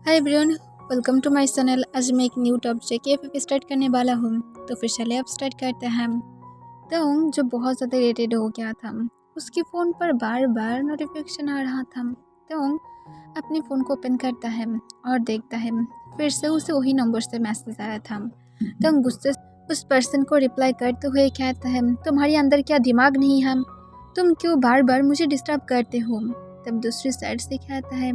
Hi everyone, welcome to my channel. आज मैं एक न्यू टॉपिक के स्टार्ट करने वाला हूँ। तो फिर चलिए अब स्टार्ट करते हैं। तो जो बहुत ज़्यादा इरिटेट हो गया था, उसके फ़ोन पर बार बार नोटिफिकेशन आ रहा था। तो अपने फ़ोन को ओपन करता है और देखता है फिर से उसे वही नंबर से मैसेज आया था। तो गुस्से से उस पर्सन को रिप्लाई करते हुए कहता है, तुम्हारे अंदर क्या दिमाग नहीं है? तुम क्यों बार बार मुझे डिस्टर्ब करते हो? तब दूसरी साइड से कहता है,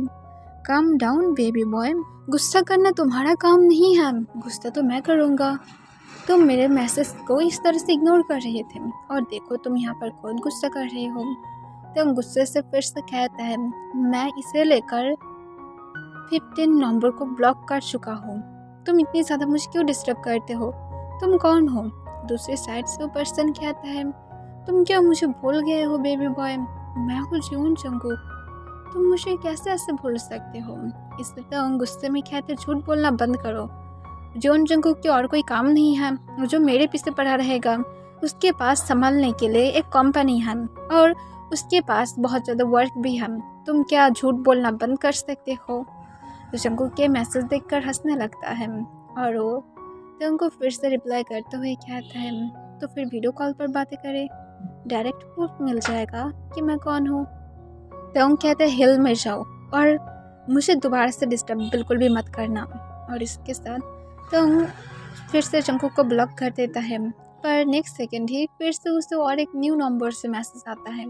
काम डाउन बेबी बॉय, गुस्सा करना तुम्हारा काम नहीं है, गुस्सा तो मैं करूँगा। तुम मेरे मैसेज को इस तरह से इग्नोर कर रहे थे और देखो तुम यहाँ पर खुद गुस्सा कर रहे हो। तुम गुस्से से फिर से कहता है, मैं इसे लेकर 15 नवंबर को ब्लॉक कर चुका हूँ। तुम इतनी ज़्यादा मुझे क्यों डिस्टर्ब करते हो? तुम कौन हो? दूसरी साइड से वो पर्सन कहता है, तुम क्या मुझे भूल गए हो बेबी बॉय? मैं हूँ जून जंगकुक। तुम मुझे कैसे ऐसे भूल सकते हो? इससे तो गुस्से में कहते, झूठ बोलना बंद करो। जॉन जंगकुक के और कोई काम नहीं है जो मेरे पीछे पड़ा रहेगा। उसके पास संभालने के लिए एक कंपनी है और उसके पास बहुत ज़्यादा वर्क भी है। तुम क्या झूठ बोलना बंद कर सकते हो? तो जंगकुक के मैसेज देखकर हंसने लगता है और वो तो उनको फिर से रिप्लाई करते हुए कहता है, तो फिर वीडियो कॉल पर बातें करें, डायरेक्ट प्रूफ मिल जाएगा कि मैं कौन हूँ। तो कहते हैं, हिल में जाओ और मुझे दोबारा से डिस्टर्ब बिल्कुल भी मत करना। और इसके साथ तो फिर से जंगकुक को ब्लॉक कर देता है। पर नेक्स्ट सेकंड ही फिर से उसे और एक न्यू नंबर से मैसेज आता है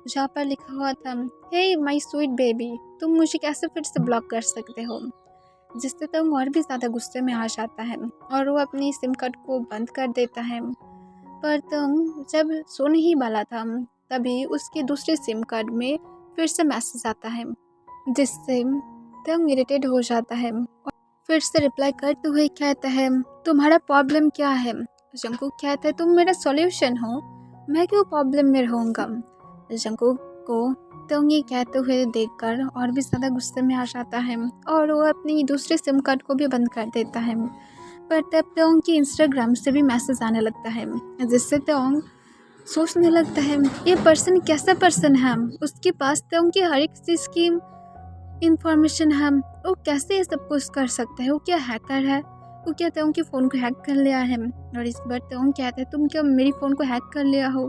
जहाँ पर लिखा हुआ था, हे माय स्वीट बेबी, तुम मुझे कैसे फिर से ब्लॉक कर सकते हो? जिससे तो और भी ज़्यादा गुस्से में आ जाता है और वो अपनी सिम कार्ड को बंद कर देता है। पर तुम जब सोने ही वाला था तभी उसके दूसरे सिम कार्ड में फिर से मैसेज आता है जिससे तुम इरिटेट हो जाता है और फिर से रिप्लाई करते हुए कहता है, तुम्हारा प्रॉब्लम क्या है? जंगकुक कहता है, तुम मेरा सॉल्यूशन हो, मैं क्यों प्रॉब्लम में रहूँगा? जंगकुक को तुम ये कहते हुए देखकर और भी ज़्यादा गुस्से में आ जाता है और वो अपनी दूसरे सिम कार्ड को भी बंद कर देता है। पर तब तोंग की इंस्टाग्राम से भी मैसेज आने लगता है जिससे तोंग सोचने लगता है, ये पर्सन कैसा पर्सन है? उसके पास तोंग की हर एक चीज़ की इंफॉर्मेशन है। वो कैसे ये सब कुछ कर सकता है? वो क्या हैकर है? वो क्या तोंग के फ़ोन को हैक कर लिया है? और इस बार तोंग कहता है, तुम क्या मेरी फ़ोन को हैक कर लिया हो?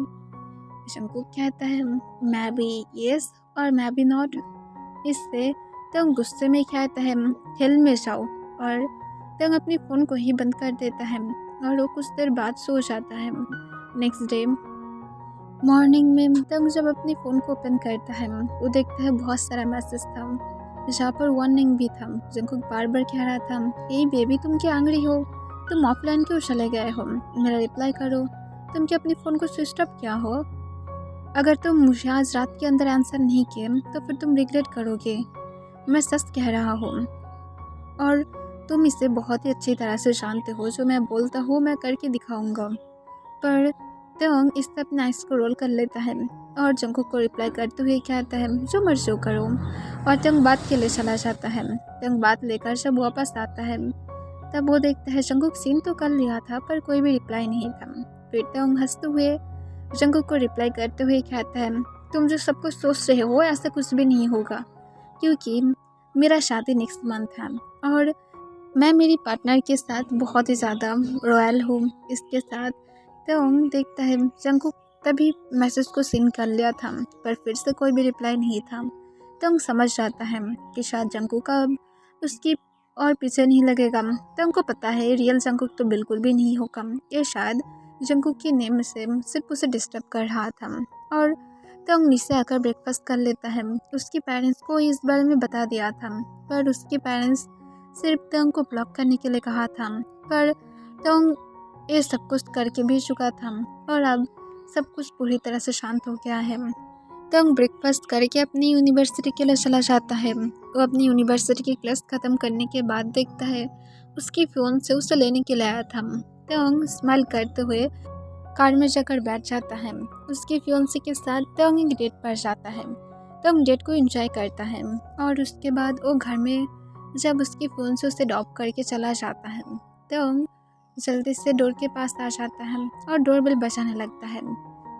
जंगकुक कहता है, मैं भी येस और मैं भी नॉट। इससे तोंग गुस्से में कहता है, हिल में जाओ, और तंग अपने फ़ोन को ही बंद कर देता है और वो कुछ देर बाद सो जाता है। नेक्स्ट डे मॉर्निंग में तंग जब अपने फ़ोन को ओपन करता है वो देखता है बहुत सारा मैसेज था जहाँ पर वार्निंग भी था। जंगकुक बार बार कह रहा था, ए बेबी, तुम क्या आंगड़ी हो? तुम ऑफलाइन क्यों चले गए हो? मेरा रिप्लाई करो। तुम क्या अपने फ़ोन को स्विच ऑफ किया हो? अगर तुम मुझे आज रात के अंदर आंसर नहीं किए तो फिर तुम रिग्रेट करोगे। मैं सच कह रहा हूँ और तुम इसे बहुत ही अच्छी तरह से जानते हो, जो मैं बोलता हूँ मैं करके दिखाऊंगा। पर तंग इस पर अपना आइस को रोल कर लेता है और जंगकुक को रिप्लाई करते हुए कहता है, जो मर्जी करो, और तंग बात के लिए चला जाता है। तंग बात लेकर जब वापस आता है तब वो देखता है जंगकुक सीन तो कर लिया था पर कोई भी रिप्लाई नहीं था। फिर तंग हंसते हुए जंगकुक को रिप्लाई करते हुए कहता है, तुम जो सब कुछ सोच रहे हो ऐसा कुछ भी नहीं होगा, क्योंकि मेरा शादी नेक्स्ट मंथ है और मैं मेरी पार्टनर के साथ बहुत ही ज़्यादा रॉयल हूँ। इसके साथ तो देखता है जंगकुक तभी मैसेज को सीन कर लिया था पर फिर से कोई भी रिप्लाई नहीं था। तो समझ जाता है कि शायद जंगकुक का उसकी और पीछे नहीं लगेगा। तो उनको पता है रियल जंगकुक तो बिल्कुल भी नहीं होगा, ये शायद जंगकुक के नेम से सिर्फ उसे डिस्टर्ब कर रहा था। और तंग नीचे आकर ब्रेकफास्ट कर लेता है। उसके पेरेंट्स को इस बारे में बता दिया था पर उसके पेरेंट्स सिर्फ तंग को ब्लॉक करने के लिए कहा था। पर तंग ये सब कुछ करके भी चुका था और अब सब कुछ पूरी तरह से शांत हो गया है। तंग ब्रेकफास्ट करके अपनी यूनिवर्सिटी के लिए चला जाता है। वो अपनी यूनिवर्सिटी की क्लास ख़त्म करने के बाद देखता है उसकी फ़ोन से उसे लेने के लिए आया था। तंग स्माइल करते हुए कार में जाकर बैठ जाता है। उसकी फियोन्सी के साथ तंग एक डेट पर जाता है। तंग डेट को एंजॉय करता है और उसके बाद वो घर में जब उसकी फ़ोन से उसे ड्रॉप करके चला जाता है तंग जल्दी से डोर के पास आ जाता है और डोर बेल बजाने लगता है।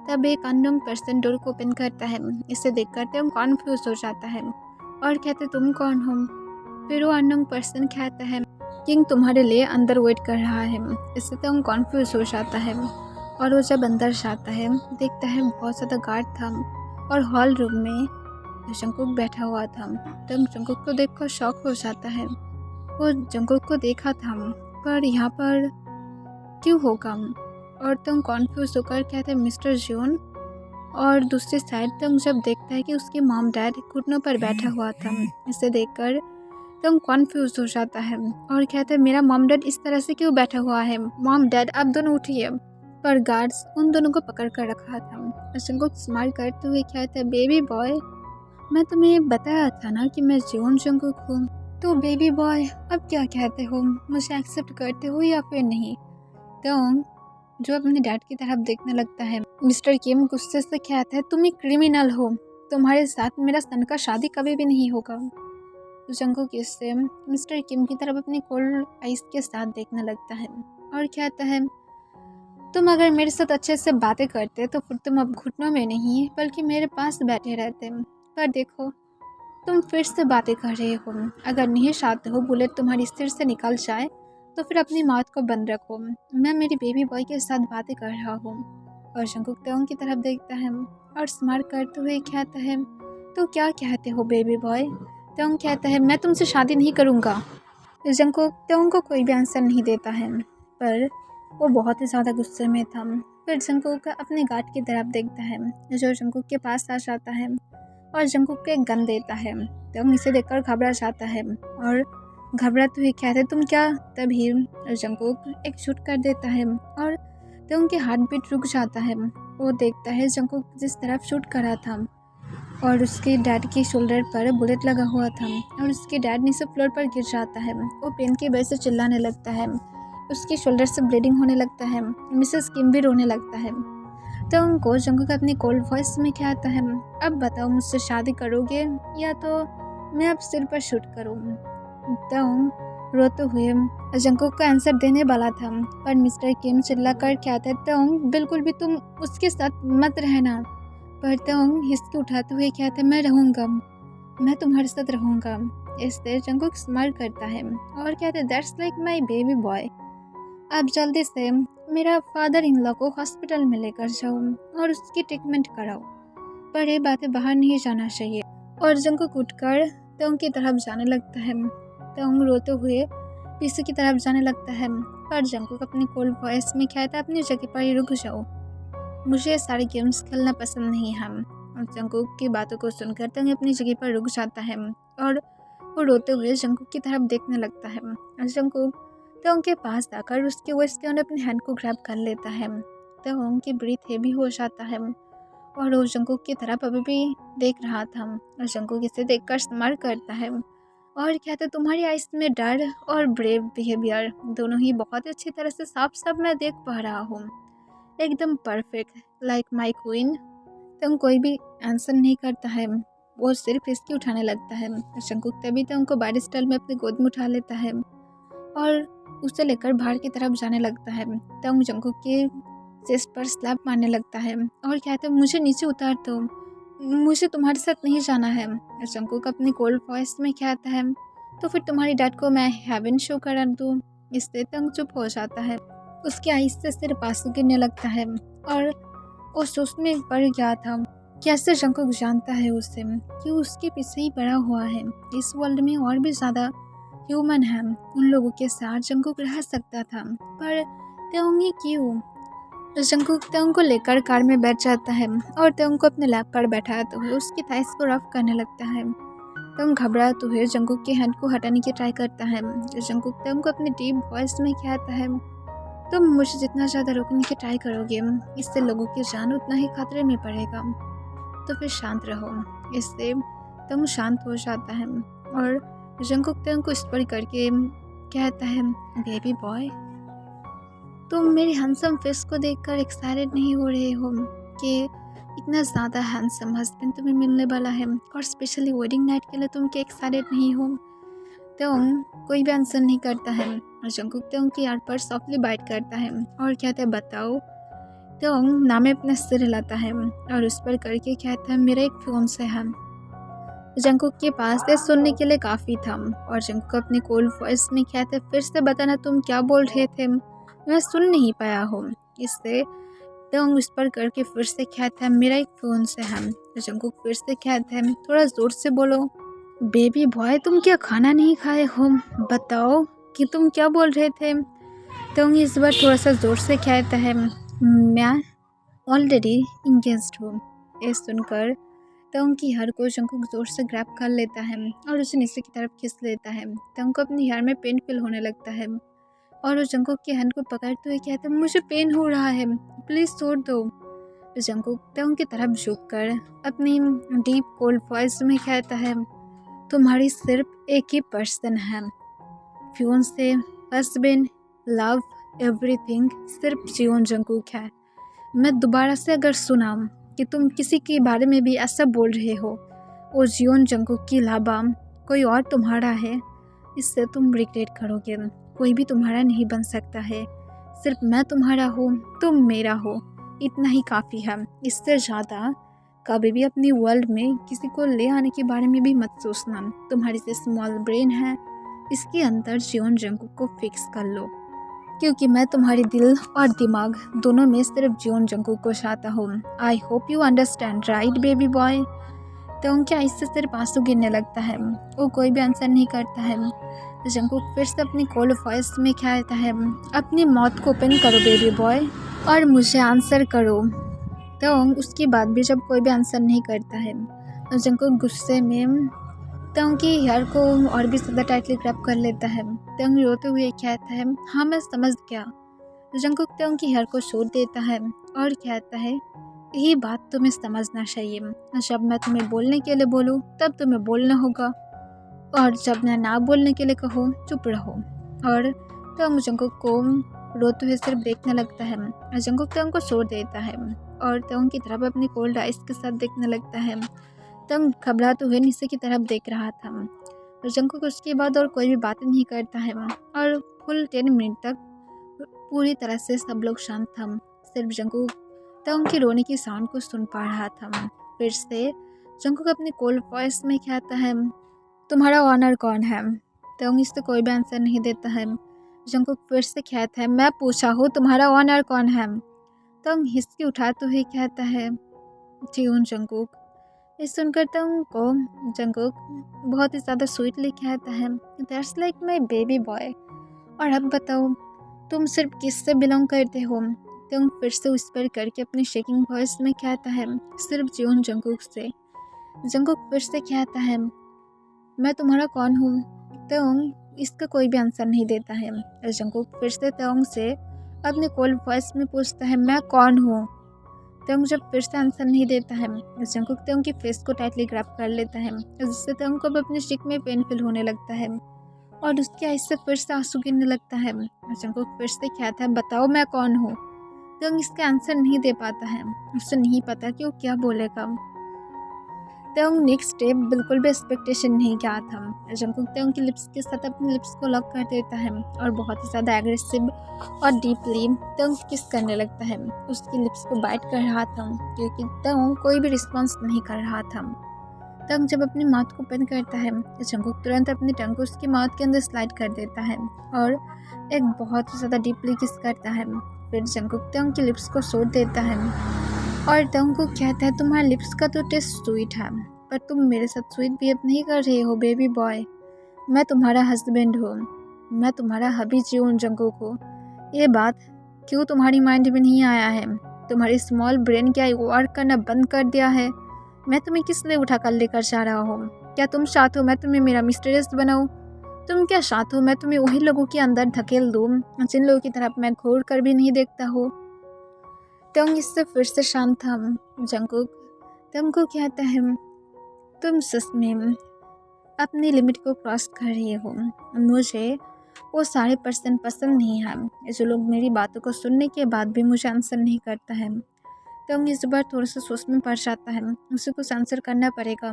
तब एक अननोन पर्सन डोर को ओपन करता है। इसे देखकर तंग कन्फ्यूज हो जाता है और कहते, तुम कौन हो? फिर वो अननोन पर्सन कहता है किंग तुम्हारे लिए अंदर वेट कर रहा है। इससे तंग कॉन्फ्यूज हो जाता है और वो जब अंदर जाता है देखता है बहुत ज़्यादा गार्ड था और हॉल रूम में जंगकुक बैठा हुआ था। तंग जंगकुक को देखकर शॉक हो जाता है। वो जंगकुक को देखा था पर यहाँ पर क्यों होगा, और तंग कॉन्फ्यूज होकर कहते हैं मिस्टर जॉन। और दूसरी साइड तंग जब देखता है कि उसके मॉम डैड घुटनों पर बैठा हुआ था, इसे देखकर तंग कॉन्फ्यूज हो जाता है और कहता है मेरा मॉम डैड इस तरह से क्यों बैठा हुआ है, मॉम डैड आप दोनों उठिए। पर गार्ड्स उन दोनों को पकड़ कर रखा था। जंगकुक स्माइल करते हुए कहता है बेबी बॉय, मैं तुम्हें बताया था ना कि मैं जॉन जंगकुक हूँ। तो बेबी बॉय अब क्या कहते हो, मुझे एक्सेप्ट करते हो या फिर नहीं। तंग जो अपने डैड की तरफ देखने लगता है। मिस्टर किम गुस्से से कहता है तुम एक क्रिमिनल हो, तुम्हारे साथ मेरा सन का शादी कभी भी नहीं होगा। जंगकुक इससे मिस्टर किम की तरफ अपनी कोल्ड आइस के साथ देखने लगता है और कहता है तुम अगर मेरे साथ अच्छे से बातें करते तो फिर तुम अब घुटनों में नहीं बल्कि मेरे पास बैठे रहते। पर देखो तुम फिर से बातें कर रहे हो, अगर नहीं चाहते हो बुलेट तुम्हारी सिर से निकल जाए तो फिर अपनी मौत को बंद रखो। मैं मेरी बेबी बॉय के साथ बातें कर रहा हूँ। और जंगकुक तंग की तरफ देखता है और स्माइल करते हुए कहता है तो क्या कहते हो बेबी बॉय। तंग कहता है मैं तुमसे शादी नहीं करूँगा। जंगकुक तंग को कोई भी आंसर नहीं देता है पर वो बहुत ही ज़्यादा गुस्से में था। फिर जंगकुक अपने गार्ड की तरफ देखता है जो जंगकुक के पास आ जाता है और जंगकुक को एक गन देता है। तंग इसे देखकर घबरा जाता है और घबराते हुए कहते तुम क्या। तभी जंगकुक एक शूट कर देता है और तंग के हार्ट बीट रुक जाता है। वो देखता है जंगकुक जिस तरफ शूट करा था और उसके डैड के शोल्डर पर बुलेट लगा हुआ था और उसके डैड नीचे फ्लोर पर गिर जाता है। वो पेन की वजह से चिल्लाने लगता है, उसके शोल्डर से ब्लीडिंग होने लगता है। मिसेस किम भी रोने लगता है। तो उनको जंगकुक अपनी कोल्ड वॉइस में कहता है अब बताओ मुझसे शादी करोगे या तो मैं अब सिर पर शूट करूँ। तंग रोते हुए जंगकुक को आंसर देने वाला था पर मिस्टर किम चिल्लाकर कहता है तंग बिल्कुल भी तुम उसके साथ मत रहना। पर तंग हिचकी उठाते हुए कहता है मैं रहूँगा, मैं तुम्हारे साथ रहूँगा। इससे जंगकुक स्माइल करता है और कहता है that's like my baby boy. आप जल्दी से मेरा फादर इन लॉ को हॉस्पिटल में लेकर जाओ और उसकी ट्रीटमेंट कराओ, पर ये बातें बाहर नहीं जाना चाहिए। और जंगकुक उठकर तंग की तरफ जाने लगता है। तंग रोते हुए पीछे की तरफ जाने लगता है पर जंगकुक अपनी कोल्ड वॉइस में कहता है अपनी जगह पर ही रुक जाओ, मुझे सारे गेम्स खेलना पसंद नहीं है। और जंगकुक की बातों को सुनकर तंग अपनी जगह पर रुक जाता है और वो रोते हुए जंगकुक की तरफ देखने लगता है। और जंगकुक तंग के पास आकर उसके वेस्ट के अंदर अपने हैंड को ग्रैब कर लेता है। तंग की ब्रीथ हेवी हो जाता है और वो जंगकुक की तरफ अभी भी देख रहा था। और जंगकुक इसे देखकर स्माइल करता है और कहता है तुम्हारी आइस में डर और ब्रेव बिहेवियर दोनों ही बहुत ही अच्छी तरह से साफ साफ मैं देख पा रहा हूँ, एकदम परफेक्ट लाइक माई क्वीन। तंग कोई भी आंसर नहीं करता है, वो सिर्फ इसकी उठाने लगता है। जंगकुक तभी तंग को बारिश स्टाइल में अपनी गोद में उठा लेता है और उसे लेकर बाहर की तरफ जाने लगता है। तंग जंगकुक के चेस्ट पर स्लैप मारने लगता है और कहता है मुझे नीचे उतार दो, मुझे तुम्हारे साथ नहीं जाना है। जंगकुक अपनी कोल्ड वॉइस में कहता है तो फिर तुम्हारी डैड को मैं हेवन शो करा दूँ। इससे तंग चुप हो जाता है, उसकी आइस से सिर्फ आंसू गिरने लगता है और वो सोच में पड़ गया था कैसे जंगकुक जानता है उसे कि उसके पीछे ही पड़ा हुआ है। इस वर्ल्ड में और भी ज़्यादा ह्यूमन है, उन लोगों के साथ जंगकुक रह सकता था पर तंग ही क्यों। जंगकुक तंग को लेकर कार में बैठ जाता है और तंग को अपने लैप पर बैठाते हुए उसकी थाइस को रफ करने लगता है। तंग घबराते हुए जंगकुक के हैंड को हटाने की ट्राई करता है। जंगकुक तंग को अपनी डीप वॉइस में कहता है तुम मुझे जितना ज़्यादा रोकने की ट्राई करोगे इससे लोगों की जान उतना ही खतरे में पड़ेगा, तो फिर शांत रहो। इससे तंग शांत हो जाता है और जंगकुक तंग को स्पर करके कहता है बेबी बॉय तुम मेरे हैंडसम फेस को देखकर एक्साइटेड नहीं हो रहे हो कि इतना ज़्यादा हैंडसम हस्बैंड तुम्हें मिलने वाला है और स्पेशली वेडिंग नाइट के लिए तुम क्या एक्साइटेड नहीं हो। तंग कोई भी आंसर नहीं करता है और जंगकुक तंग की याद पर सॉफ्टली बाइट करता है और कहता है बताओ। तंग नामे अपना सिर हिलाता है और उस पर करके कहता है मेरा एक फियांसे है। जंकुक के पास ये सुनने के लिए काफ़ी था और जंकुक अपनी कोल्ड वॉइस में कहते, फिर से बताना तुम क्या बोल रहे थे, मैं सुन नहीं पाया हूँ। इससे तंग उस पर करके फिर से कहता है, मेरा एक फ़ोन से है। तो जंकुक फिर से कहता है, थोड़ा ज़ोर से बोलो। बेबी बॉय तुम क्या खाना नहीं खाए हो, बताओ कि तुम क्या बोल रहे थे। तंग इस बार थोड़ा सा ज़ोर से कहता है, मैं ऑलरेडी इंगेज्ड हूँ। ये सुनकर तंग की हेयर को जंकुक जोर से ग्रैब कर लेता है और उसे नीचे की तरफ खींच लेता है। तंग को अपनी हेयर में पेन फील होने लगता है और वो जंकुक के हैंड को पकड़ते हुए कहता है, मुझे पेन हो रहा है, प्लीज़ छोड़ दो। तो जंकुक तंग की तरफ झुककर अपनी डीप कोल्ड वॉइस में कहता है, तुम्हारी सिर्फ एक ही पर्सन है, फियांसे, हस्बैंड, लव, एवरीथिंग सिर्फ जियोन जंकुक है। मैं दोबारा से अगर सुना कि तुम किसी के बारे में भी ऐसा बोल रहे हो और जियोन जंकुक के अलावा कोई और तुम्हारा है, इससे तुम रिग्रेट करोगे। कोई भी तुम्हारा नहीं बन सकता है, सिर्फ मैं तुम्हारा हूँ, तुम मेरा हो, इतना ही काफ़ी है। इससे ज़्यादा कभी भी अपनी वर्ल्ड में किसी को ले आने के बारे में भी मत सोचना। तुम्हारी से स्मॉल ब्रेन है, इसके अंदर जियोन जंकुक को फिक्स कर लो, क्योंकि मैं तुम्हारे दिल और दिमाग दोनों में सिर्फ जियोन जंकुक को चाहता हूँ। I hope you understand right baby boy. तो उनके आँख से सिर्फ आंसू गिरने लगता है, वो कोई भी आंसर नहीं करता है। जंकुक फिर से अपनी कोल्ड वॉइस में कहता है, अपनी मौत को ओपन करो बेबी बॉय और मुझे आंसर करो। तो उसके बाद भी जब कोई भी आंसर नहीं करता है तो जंकुक गुस्से में तंग की हेयर को और भी ज़्यादा टाइटली ग्रैब कर लेता है। तंग रोते हुए कहता है, हाँ मैं समझ गया। जंकुक तंग की हेयर को छोड़ देता है और कहता है, यही बात तुम्हें समझना चाहिए, जब मैं तुम्हें बोलने के लिए बोलूँ तब तुम्हें बोलना होगा और जब मैं ना बोलने के लिए कहूँ चुप रहो। और तंग जंकुक को रोते हुए सिर्फ देखने लगता है। जंकुक तंग को छोड़ देता है और तंग की तरफ अपनी कोल्ड आइस के साथ देखने लगता है। तंग घबराते हुए नीचे की तरफ देख रहा था। जंकुक उसके बाद और कोई भी बात नहीं करता है और फुल 10 मिनट तक पूरी तरह से सब लोग शांत था। सिर्फ जंकुक तंग के रोने की साउंड को सुन पा रहा था। फिर से जंकुक अपनी कोल्ड वॉइस में कहता है, तुम्हारा ऑनर कौन है। तंग इससे कोई भी आंसर नहीं देता है। जंकुक फिर से कहता है, मैं पूछा हूँ तुम्हारा ऑनर कौन है। तंग हिचकी उठाते हुए कहता है, जियोन जंकुक। इस सुनकर तंग को जंकुक बहुत ही ज़्यादा स्वीटली कहता है, that's like my baby boy. और अब बताओ तुम सिर्फ किससे बिलोंग करते हो। तंग फिर से उस पर करके अपनी शेकिंग वॉइस में कहता है, सिर्फ जियोन जंकुक से। जंकुक फिर से कहता है, मैं तुम्हारा कौन हूँ। तंग इसका कोई भी आंसर नहीं देता है। जंकुक फिर से तंग से अपने कोल्ड वॉइस में पूछता है, मैं कौन हूँ। तंग जब फिर से आंसर नहीं देता है, जंकुक तंग की फेस को टाइटली ग्रैब कर लेता है, जिससे तंग को अब अपने चिक में पेन फील होने लगता है और उसके आँख से फिर से आंसू गिरने लगता है। जंकुक फिर से कहता है, बताओ मैं कौन हूँ। तंग इसका आंसर नहीं दे पाता है, उसे नहीं पता कि वो क्या बोलेगा। तंग नेक्स्ट स्टेप बिल्कुल भी एक्सपेक्टेशन नहीं किया था। जंकुक तंग की लिप्स के साथ अपनी लिप्स को लॉक कर देता है और बहुत ही ज़्यादा एग्रेसिव और डीपली तंग किस करने लगता है। उसकी लिप्स को बाइट कर रहा था क्योंकि तंग कोई भी रिस्पॉन्स नहीं कर रहा था। तंग जब अपनी माउथ को ओपन करता है, जंकुक तुरंत अपनी टंग को उसकी माउथ के अंदर स्लाइड कर देता है और एक बहुत ही ज़्यादा डीपली किस करता है। फिर जंकुक तंग की लिप्स को छोड़ देता है और तंग को कहता है, तुम्हारे लिप्स का तो टेस्ट स्वीट है, पर तुम मेरे साथ स्वीट बिहेव नहीं कर रहे हो बेबी बॉय। मैं तुम्हारा हस्बैंड हूँ, मैं तुम्हारा हबी जियोन जंकुक हूँ। ये बात क्यों तुम्हारी माइंड में नहीं आया है। तुम्हारी स्मॉल ब्रेन क्या वर्क करना बंद कर दिया है। मैं तुम्हें किस लिए उठा कर लेकर जा रहा हूँ। क्या तुम चाहते हो मैं तुम्हें मेरा मिस्ट्रेस बनाऊँ। तुम क्या चाहते हो मैं तुम्हें वही लोगों के अंदर धकेल दूँ जिन लोगों की तरफ मैं घूर कर भी नहीं देखता हूँ। तंग इससे फिर से शांत था। जंकुक तंग को कहता है, तुम सच में अपनी लिमिट को क्रॉस कर रही हो। मुझे वो सारे पर्सन पसंद नहीं है जो लोग मेरी बातों को सुनने के बाद भी मुझे आंसर नहीं करता है। तंग इस बार थोड़ा सा सोच में पड़ जाता है, उसे कुछ आंसर करना पड़ेगा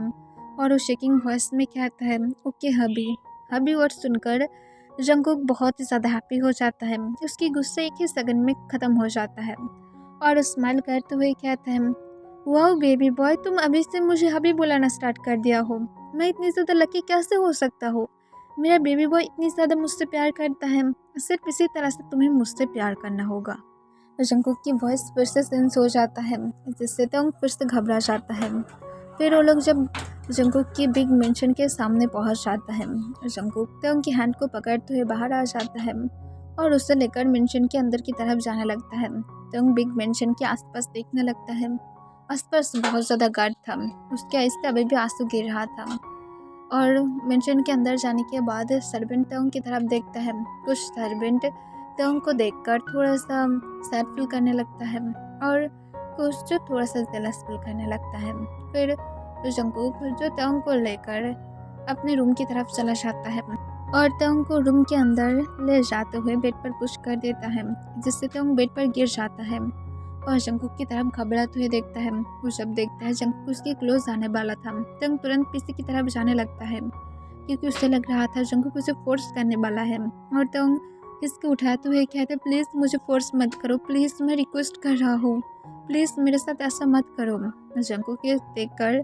और वो शेकिंग वॉइस में कहता है, ओके हबी। हबी वर्ड सुनकर जंकुक बहुत ही ज़्यादा हैप्पी हो जाता है। उसकी गुस्से एक ही सेकंड में ख़त्म हो जाता है और स्माइल करते हुए कहता है, वाह बेबी बॉय, तुम अभी से मुझे हबी बुलाना स्टार्ट कर दिया हो। मैं इतनी ज़्यादा लकी कैसे हो सकता हूँ? मेरा बेबी बॉय इतनी ज़्यादा मुझसे प्यार करता है, सिर्फ इसी तरह से तुम्हें मुझसे प्यार करना होगा। तो जंकुक की वॉइस फिर से सेंस हो जाता है, जिससे तंग फिर से घबरा जाता है। फिर वो लोग जब जंकुक की बिग मेंशन के सामने पहुंच जाता है, जंकुक तंग की हैंड को पकड़ते हुए बाहर आ जाता है और उसे लेकर मेंशन के अंदर की तरफ जाने लगता है। तंग बिग मेंशन के आसपास देखने लगता है। आसपास बहुत ज़्यादा गार्ड था, उसके आइस से अभी भी आंसू गिर रहा था। और मेंशन के अंदर जाने के बाद सर्वेंट तंग की तरफ देखता है। कुछ सर्वेंट तंग को देखकर थोड़ा सा सैड फील करने लगता है और कुछ जो थोड़ा सा जेलस फील करने लगता है। फिर जंकुक जो तंग को लेकर अपने रूम की तरफ चला जाता है और तंग को रूम के अंदर ले जाते हुए बेड पर पुश कर देता है, जिससे तंग बेड पर गिर जाता है और जंकुक की तरफ घबराते हुए देखता है। वो जब देखता है जंकुक उसके क्लोज आने वाला था, तंग तुरंत पीछे की तरफ जाने लगता है क्योंकि उसे लग रहा था जंकुक उसे फोर्स करने वाला है। और तंग इसको उठाते हुए कहते, प्लीज़ मुझे फोर्स मत करो, प्लीज़ मैं रिक्वेस्ट कर रहा हूँ, प्लीज़ मेरे साथ ऐसा मत करो। जंकुक ये देखकर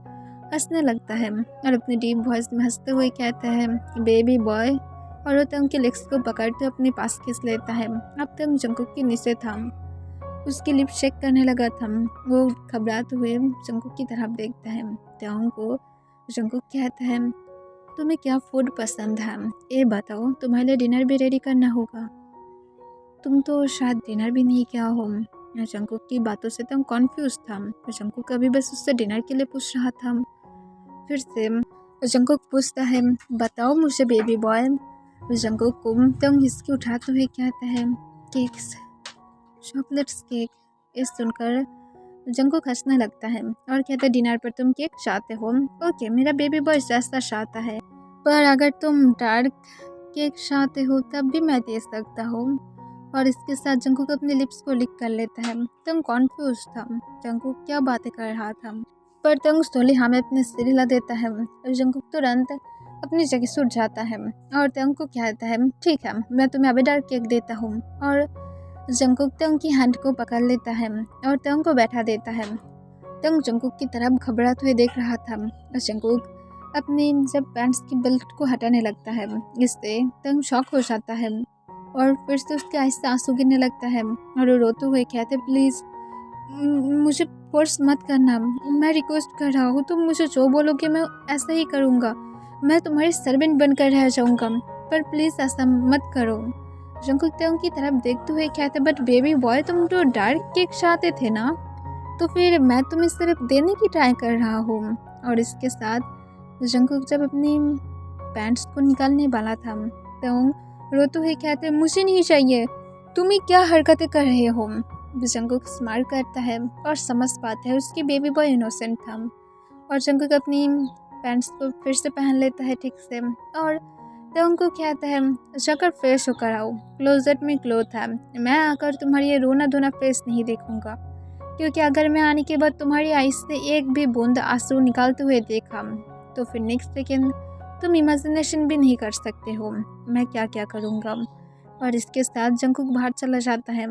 हंसने लगता है और अपनी डीप वॉइस में हंसते हुए कहता है, बेबी बॉय। और वो तंग के लेग्स को पकड़ते अपने पास खींच लेता है। अब तंग जंकुक के नीचे था, उसकी लिप चेक करने लगा था। वो घबराते हुए जंकुक की तरफ देखता है। तंग को जंकुक कहता है, तुम्हें क्या फूड पसंद है, ये बताओ, तुम्हारे लिए डिनर भी रेडी करना होगा, तुम तो शायद डिनर भी नहीं किया हो। जंकुक की बातों से तंग कॉन्फ्यूज था। जंकुक अभी बस उससे डिनर के लिए पूछ रहा था। फिर से जंकुक पूछता है, बताओ मुझे बेबी बॉय। जंकुक को तंग हिसकी उठाते हुए कहता है, केक्स, चॉकलेट्स केक। ये सुनकर जंकुक हंसने लगता है और कहता है, डिनर पर तुम केक चाहते हो, ओके, मेरा बेबी बॉय जैसा चाहता है, पर अगर तुम डार्क केक चाहते हो तब भी मैं दे सकता हूँ। और इसके साथ जंकुक अपने लिप्स को लिक कर लेता है। तंग कॉन्फ्यूज था, जंकुक क्या बातें कर रहा था, पर तंग स्लोली हाँ में अपने सिर हिला देता है और जंकुक तुरंत अपनी जगह से उठ जाता है और तंग को कहता है, ठीक है, मैं तुम्हें अभी डार्क केक देता हूँ। और जंकुक तंग की हैंड को पकड़ लेता है और तंग को बैठा देता है। तंग जंकुक की तरफ घबराते हुए देख रहा था और जंकुक अपनी जब पैंट्स की बेल्ट को हटाने लगता है, इससे तंग शॉक हो जाता है और फिर से उसके आहिस्ते आंसू गिरने लगता है और वो रोते हुए कहते, प्लीज़ मुझे फोर्स मत करना, मैं रिक्वेस्ट कर रहा हूँ, तुम मुझे जो बोलोगे मैं ऐसा ही करूँगा, मैं तुम्हारी सर्वेंट बनकर रह जाऊँगा, पर प्लीज़ ऐसा मत करो। जंकुक तंग की तरफ देखते हुए कहते, बट बेबी बॉय, तुम तो डार्क केक चाहते थे ना, तो फिर मैं तुम्हें सिर्फ देने की ट्राई कर रहा हूँ। और इसके साथ जंकुक जब अपनी पैंट्स को निकालने वाला था, तंग रोते हुए कहते, मुझे नहीं चाहिए, तुम ही क्या हरकतें कर रहे हो। जंकुक स्माइल करता है और समझ पाता है उसकी बेबी बॉय इनोसेंट था और जंकुक अपनी पैंट्स को फिर से पहन लेता है ठीक से और तंग को कहता है, जाकर फ्रेश होकर आओ, क्लोजेट में क्लोथ है, मैं आकर तुम्हारी ये रोना धोना फेस नहीं देखूंगा, क्योंकि अगर मैं आने के बाद तुम्हारी आईज से एक भी बूंद आंसू निकालते हुए देखा तो फिर नेक्स्ट सेकेंड तुम इमेजिनेशन भी नहीं कर सकते हो मैं क्या क्या करूँगा। और इसके साथ जंकुक बाहर चला जाता है।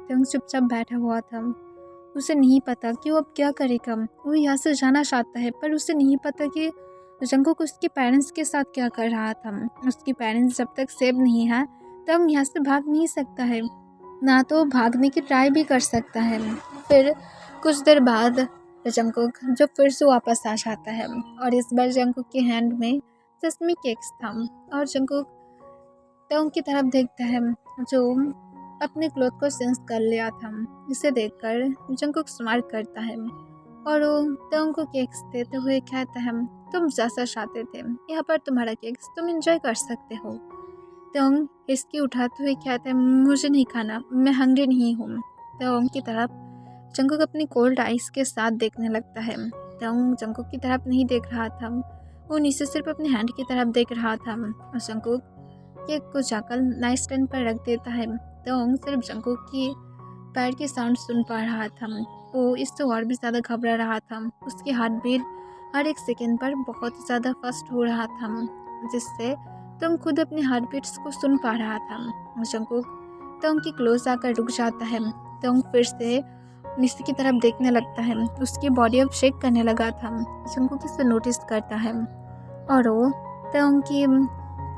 तंग चुपचाप बैठा हुआ था, उसे नहीं पता कि वो अब क्या करेगा। वो यहाँ से जाना चाहता है पर उसे नहीं पता कि जंकुक उसके पेरेंट्स के साथ क्या कर रहा था। उसके पेरेंट्स जब तक सेफ नहीं है तब यहाँ से भाग नहीं सकता है, ना तो भागने की ट्राई भी कर सकता है। फिर कुछ देर बाद जंकुक जब फिर से वापस आ जाता है और इस बार जंकुक के हैंड में सेसमी केक्स था और जंकुक तंग की तरफ देखता है जो अपने क्लोथ को सेंस कर लिया था। इसे देखकर जंकुक स्माइल करता है और वो तंग को केक्स देते हुए कहता है, तुम जैसा चाहते थे, यहाँ पर तुम्हारा केक्स, तुम एंजॉय कर सकते हो। तंग इसकी उठाते हुए कहता है, मुझे नहीं खाना, मैं हंग्री नहीं हूँ। तंग की तरफ जंकुक अपनी कोल्ड आइस के साथ देखने लगता है। तंग जंकुक की तरफ नहीं देख रहा था, वो नीचे सिर्फ अपने हैंड की तरफ देख रहा था और जंकुक केक को जाकर नाइट स्टैंड पर रख देता है। तंग सिर्फ जंकुक की पैर की साउंड सुन पा रहा था। वो इससे और भी ज़्यादा घबरा रहा था। उसकी हार्ट बीट हर एक सेकेंड पर बहुत ज़्यादा फास्ट हो रहा था, जिससे तंग खुद अपने हार्ट बीट्स को सुन पा रहा था। जंकुक तंग की क्लोज आकर रुक जाता है। तंग फिर से नीचे की तरफ देखने लगता है। उसकी बॉडी अब शेक करने लगा था। जंकुक इसे नोटिस करता है और वो तेओंग की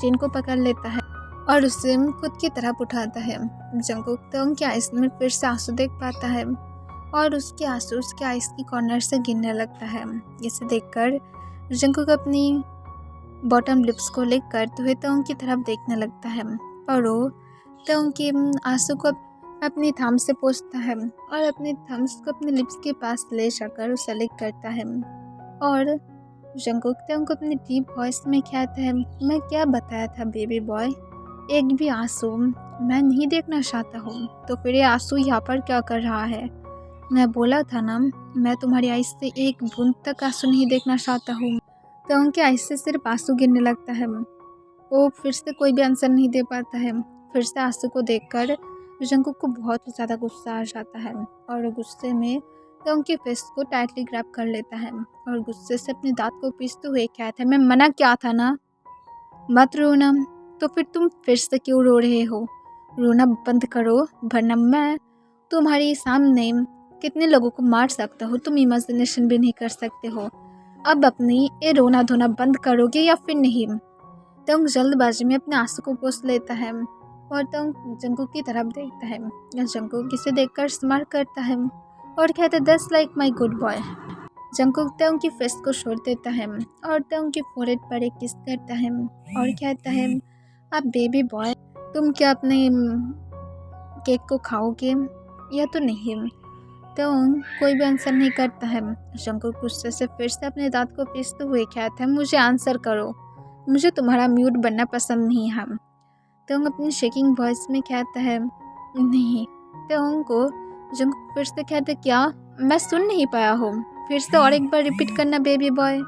चिन को पकड़ लेता है और उसे खुद की तरफ उठाता है। जंगकुक तेओंग की आइस में फिर से आंसू देख पाता है और उसके आंसू उसके आइस की कॉर्नर से गिरने लगता है। इसे देखकर जंगकुक अपनी बॉटम लिप्स को लिक करते हुए तेओंग की तरफ देखने लगता है और वो तेओंग की आंसू को अपनी थंब से पोंछता है और अपने थम्स को अपने लिप्स के पास ले जाकर उसे लिक करता है। और जंगकुक तेओंग को अपनी डीप वॉइस में कहता है, मैं क्या बताया था बेबी बॉय, एक भी आंसू मैं नहीं देखना चाहता हूँ, तो फिर ये आंसू यहाँ पर क्या कर रहा है? मैं बोला था ना, मैं तुम्हारी आइस से एक बूंद तक आंसू नहीं देखना चाहता हूँ। तेओंग के आइस से सिर्फ आंसू गिरने लगता है। वो फिर से कोई भी आंसर नहीं दे पाता है। फिर से आंसू को देखकर जंगकुक को बहुत ज़्यादा गुस्सा आ जाता है और गुस्से में तेओंग की फिस्ट को टाइटली ग्रैब कर लेता है और गुस्से से अपने दांत को पीसते हुए कहता है, मैं मना क्या था ना, मत रोना। तो फिर तुम फिर से क्यों रो रहे हो? रोना बंद करो, वरना मैं तुम्हारे सामने कितने लोगों को मार सकता हूँ, तुम इमेजिनेशन भी नहीं कर सकते हो। अब अपनी ये रोना धोना बंद करोगे या फिर नहीं? तेओंग जल्दबाजी में अपने आंसू को पोंछ लेता है और तेओंग जंगकुक की तरफ देखता है। जंगकुक इसे देखकर स्माइल करता है और कहता है, that's like my good boy. Jungkook Taehyung की फेस को छोड़ देता है और तेओंग की फोrehead पर एक किस करता है और कहता है, अब बेबी बॉय तुम क्या अपने केक को खाओगे या तो नहीं? तेओंग कोई भी आंसर नहीं करता है। जंगकुक गुस्से से फिर से अपने दांत को पीसते हुए कहता है, मुझे आंसर करो, मुझे तुम्हारा म्यूट बनना पसंद नहीं है। तेओंग अपनी शेकिंग वॉइस में कहता है, नहीं। तेओंग को जंगकुक फिर से कहता है, क्या मैं सुन नहीं पाया हूँ? फिर से और एक बार रिपीट करना बेबी बॉय।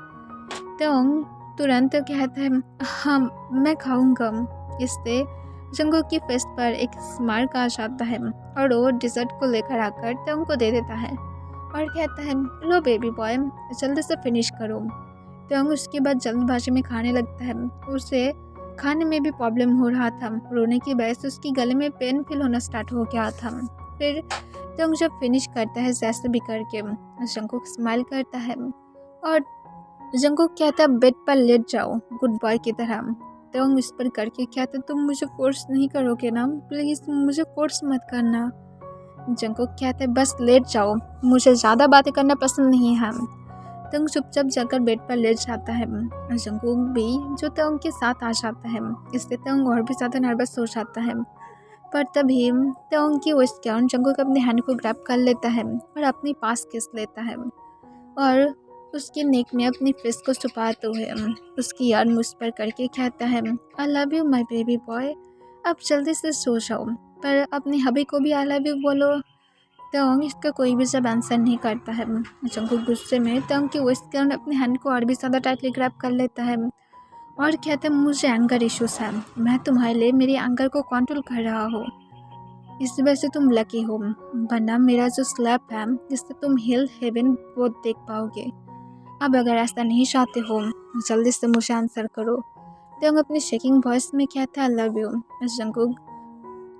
तेओंग तुरंत कहता है, हाँ मैं खाऊंगा। इससे जंगकुक की फेस पर एक स्माइल आ जाता है और वो डिजर्ट को लेकर आकर तेओंग को दे देता है और कहता है, लो बेबी बॉय जल्दी से फिनिश करो। तेओंग उसके बाद जल्दबाजी में खाने लगता है। उसे खाने में भी प्रॉब्लम हो रहा था, रोने की वजह से उसकी गले में पेन फील होना स्टार्ट हो गया था। फिर तेओंग जब फिनिश करता है जैसे भी करके, जंगकुक स्माइल करता है और जंगकुक कहता है, बेड पर लेट जाओ गुड बॉय की तरह। तेओंग इस पर करके कहता है, तुम मुझे फोर्स नहीं करोगे ना, प्लीज़ मुझे फोर्स मत करना। जंगकुक कहता है, बस लेट जाओ, मुझे ज़्यादा बातें करना पसंद नहीं है। तेओंग चुपचाप जाकर बेड पर लेट जाता है। जंगकुक भी जो तेओंग के साथ आ जाता है। इससे तेओंग और भी ज़्यादा नर्वस हो जाता है। पर तभी तेओंग की वॉइस के जंगकुक अपने हैंड को ग्रैब कर लेता है और अपने पास किस लेता है और उसके नेक में अपनी फेस को छुपाते हुए उसकी याद मुझ पर करके कहता है, I love you my baby boy, अब जल्दी से सो जाओ। पर अपने हबी को भी आई लव यू बोलो। तेओंग इसका कोई भी सब आंसर नहीं करता है। जंगकुक गुस्से में तेओंग की वॉइस के अपने हैंड को और भी ज़्यादा टाइटली ग्रैब कर लेता है और कहता है, मुझे एंगर इश्यूज है, मैं तुम्हारे लिए मेरे एंगर को कंट्रोल कर रहा हूँ, इस वजह से तुम लकी हो, वरना मेरा जो स्लैप है जिससे तुम हिल हेवन वो देख पाओगे। अब अगर ऐसा नहीं चाहते हो जल्दी से मुझे आंसर करो। तेओंग अपनी शेकिंग वॉइस में कहता है, आई लव यू। जंगकुक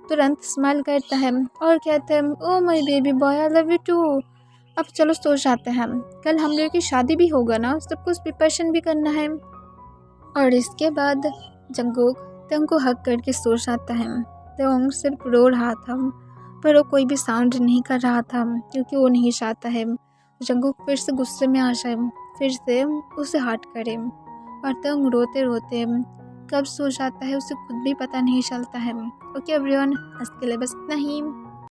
तुरंत स्माइल करता है और कहता है, oh my baby boy I love you too. अब चलो सो जाते हैं, कल हम लोगों की शादी भी होगा ना, सब कुछ प्रिपरेशन भी करना है। और इसके बाद जंगकुक तेओंग को हक करके सो जाता है। तेओंग सिर्फ रो रहा था पर वो कोई भी साउंड नहीं कर रहा था क्योंकि वो नहीं चाहता है जंगकुक फिर से गुस्से में आ जाए, फिर से उसे हर्ट करे। और तेओंग रोते रोते कब सो जाता है उसे खुद भी पता नहीं चलता है। ओके एवरीवन, आज के लिए बस इतना ही।